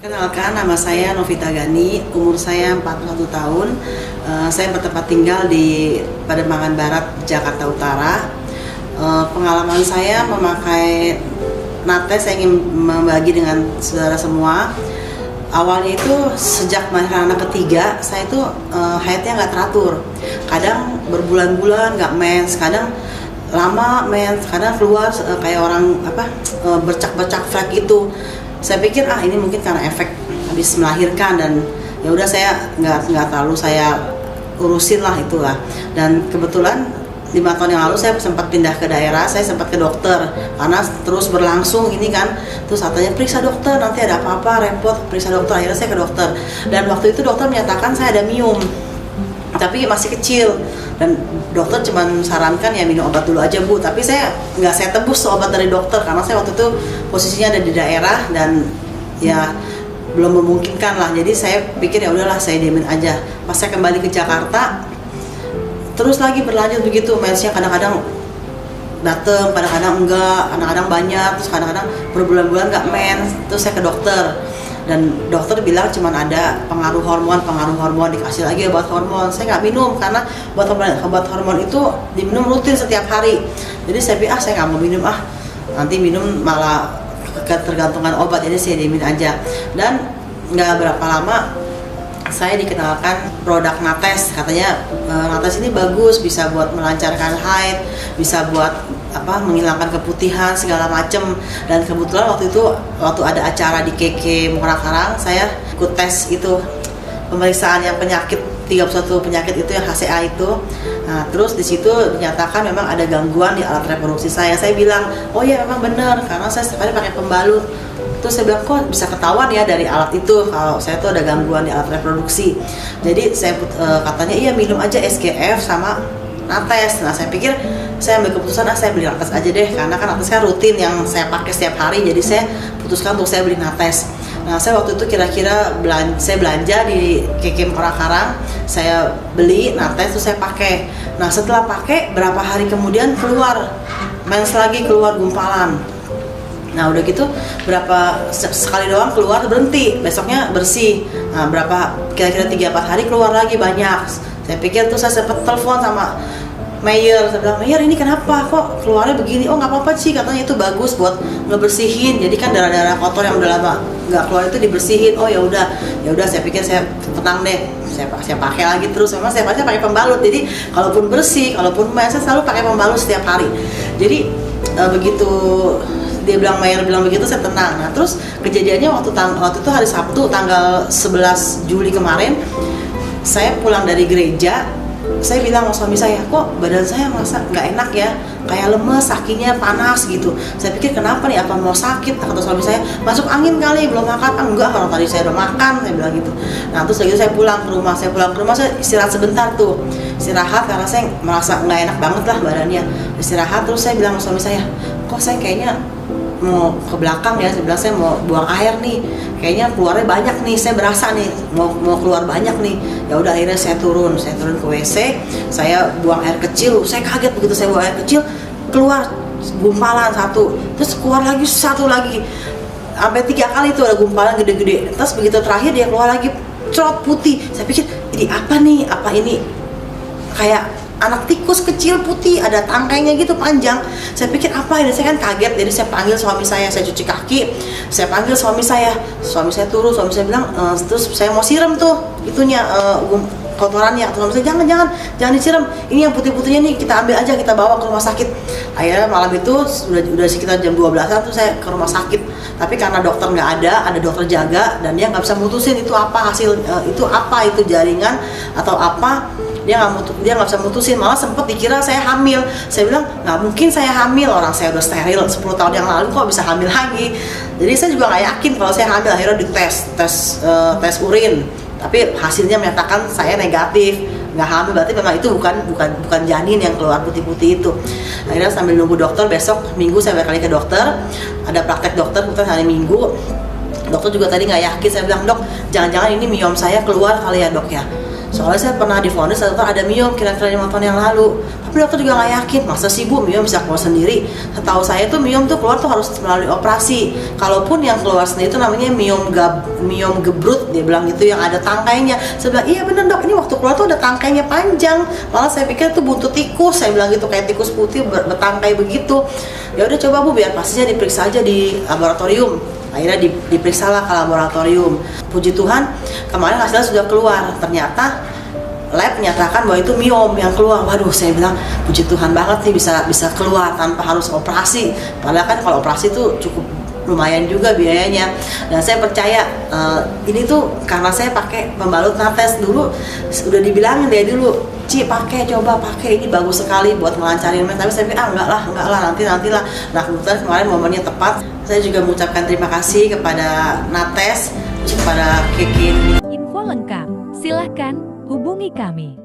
Kenalkan, nama saya Novita Gani, umur saya 41 tahun. Saya bertempat tinggal di Pademangan Barat, Jakarta Utara. Pengalaman saya memakai nates, saya ingin membagi dengan saudara semua. Awalnya itu sejak melahirkan anak ketiga, saya itu haidnya nggak teratur. Kadang berbulan-bulan nggak mens, kadang lama mens, kadang keluar kayak orang bercak-bercak flek gitu. Saya pikir ini mungkin karena efek habis melahirkan, dan ya udah saya nggak terlalu saya urusin lah itulah. Dan kebetulan 5 tahun yang lalu saya sempat pindah ke daerah, saya sempat ke dokter karena terus berlangsung ini kan. Terus katanya periksa dokter, nanti ada apa-apa repot, periksa dokter. Akhirnya saya ke dokter, dan waktu itu dokter menyatakan saya ada miom tapi masih kecil, dan dokter cuma sarankan ya minum obat dulu aja Bu. Tapi saya tebus obat dari dokter karena saya waktu itu posisinya ada di daerah dan ya belum memungkinkan lah. Jadi saya pikir ya udahlah, saya diemin aja. Pas saya kembali ke Jakarta terus lagi berlanjut begitu, mensnya kadang-kadang datang, kadang-kadang enggak, kadang-kadang banyak, terus kadang-kadang berbulan-bulan nggak mens. Terus saya ke dokter, dan dokter bilang cuma ada pengaruh hormon, dikasih lagi obat hormon. Saya nggak minum karena obat hormon itu diminum rutin setiap hari. Jadi saya pikir saya nggak mau minum, nanti minum malah ketergantungan obat. Jadi saya diemin aja, dan nggak berapa lama saya dikenalkan produk nates. Katanya nates ini bagus, bisa buat melancarkan haid, bisa buat menghilangkan keputihan segala macem. Dan kebetulan waktu ada acara di KK Muara Karang, saya ikut tes itu, pemeriksaan yang penyakit 31 penyakit itu yang HCA itu. Nah, terus di situ dinyatakan memang ada gangguan di alat reproduksi saya. Saya bilang, oh iya memang benar, karena saya sekali pakai pembalut. Terus saya bilang, kok bisa ketahuan ya dari alat itu kalau saya tuh ada gangguan di alat reproduksi. Jadi saya katanya iya minum aja SGF sama nates. Nah, saya pikir saya ambil keputusan saya beli nates aja deh, karena kan nates kan rutin yang saya pakai setiap hari. Jadi saya putuskan untuk saya beli nates. Nah, saya waktu itu saya belanja di KK Muara Karang, saya beli nates terus saya pakai. Nah, setelah pakai berapa hari kemudian keluar mens lagi, keluar gumpalan. Nah, udah gitu sekali doang keluar berhenti, besoknya bersih. Nah, kira-kira 3-4 hari keluar lagi banyak. Saya pikir tuh, saya sempat telepon sama Mayor, saya bilang, Mayor ini kenapa kok keluarnya begini? Oh nggak apa-apa sih, katanya itu bagus buat ngebersihin. Jadi kan darah-darah kotor yang udah lama nggak keluar itu dibersihin. Oh ya udah, saya pikir saya tenang deh. Saya pakai lagi terus. Memang saya pakai pembalut. Jadi kalaupun bersih, kalaupun saya selalu pakai pembalut setiap hari. Jadi begitu Mayor bilang begitu, saya tenang. Nah, terus kejadiannya waktu itu hari Sabtu tanggal 11 Juli kemarin, saya pulang dari gereja. Saya bilang sama suami saya, kok badan saya merasa nggak enak ya, kayak lemes, kakinya panas gitu. Saya pikir kenapa nih, apa mau sakit? Kata suami saya, masuk angin kali, belum makan. Enggak, kalau tadi saya udah makan, saya bilang gitu. Nah, terus lagi saya pulang ke rumah, saya istirahat sebentar tuh, istirahat karena saya merasa nggak enak banget lah badannya. Istirahat, terus saya bilang sama suami saya, kok saya kayaknya mau ke belakang ya, saya bilang saya mau buang air nih, kayaknya keluarnya banyak nih, saya berasa nih mau keluar banyak nih. Ya udah, akhirnya saya turun ke WC, saya buang air kecil. Saya kaget begitu saya buang air kecil, keluar gumpalan satu, terus keluar lagi satu lagi, sampai 3 kali itu ada gumpalan gede-gede. Terus begitu terakhir dia keluar lagi cerot putih. Saya pikir ini apa nih, apa ini kayak anak tikus kecil putih, ada tangkainya gitu panjang. Saya pikir apa ini, saya kan kaget. Jadi saya panggil suami saya cuci kaki, saya panggil suami saya turun. Suami saya bilang, terus saya mau siram tuh itunya kotorannya. Suami saya jangan disiram, ini yang putih-putihnya nih kita ambil aja, kita bawa ke rumah sakit. Akhirnya malam itu udah sekitar jam 12-an tuh saya ke rumah sakit. Tapi karena dokter nggak ada dokter jaga, dan dia nggak bisa mutusin itu apa hasil itu jaringan atau apa. Dia nggak bisa mutusin, malah sempat dikira saya hamil. Saya bilang nggak mungkin saya hamil, orang saya udah steril 10 tahun yang lalu, kok bisa hamil lagi. Jadi saya juga nggak yakin kalau saya hamil. Akhirnya tes urin, tapi hasilnya menyatakan saya negatif, nggak hamil. Berarti memang itu bukan janin yang keluar putih-putih itu. Akhirnya sambil nunggu dokter, besok Minggu saya balik ke dokter, ada praktek dokter kebetulan hari Minggu. Dokter juga tadi nggak yakin. Saya bilang, dok, jangan-jangan ini miom saya keluar kali ya dok ya. Soalnya saya pernah divonis dokter ada miom kira-kira 5 tahun yang lalu, tapi dokter juga nggak yakin, masa sih Bu miom bisa keluar sendiri. Setahu saya tuh miom tuh keluar tuh harus melalui operasi. Kalaupun yang keluar sendiri itu namanya miom gebrut, dia bilang gitu, yang ada tangkainya. Saya bilang iya bener dok, ini waktu keluar tuh ada tangkainya panjang, malah saya pikir tuh buntut tikus, saya bilang gitu, kayak tikus putih bertangkai begitu. Ya udah coba Bu, biar pastinya diperiksa aja di laboratorium. Akhirnya diperiksa lah ke laboratorium. Puji Tuhan kemarin hasilnya sudah keluar, ternyata lab menyatakan bahwa itu miom yang keluar. Waduh, saya bilang puji Tuhan banget nih bisa keluar tanpa harus operasi. Padahal kan kalau operasi itu cukup lumayan juga biayanya. Dan saya percaya ini tuh karena saya pakai pembalut nates dulu, udah dibilangin dari dulu, Ci coba pakai, ini bagus sekali buat melancarin men. Tapi saya pikir enggak lah nantilah. Nah kebetulan kemarin momennya tepat. Saya juga mengucapkan terima kasih kepada Nates, kepada Kiki. Info lengkap, silahkan hubungi kami.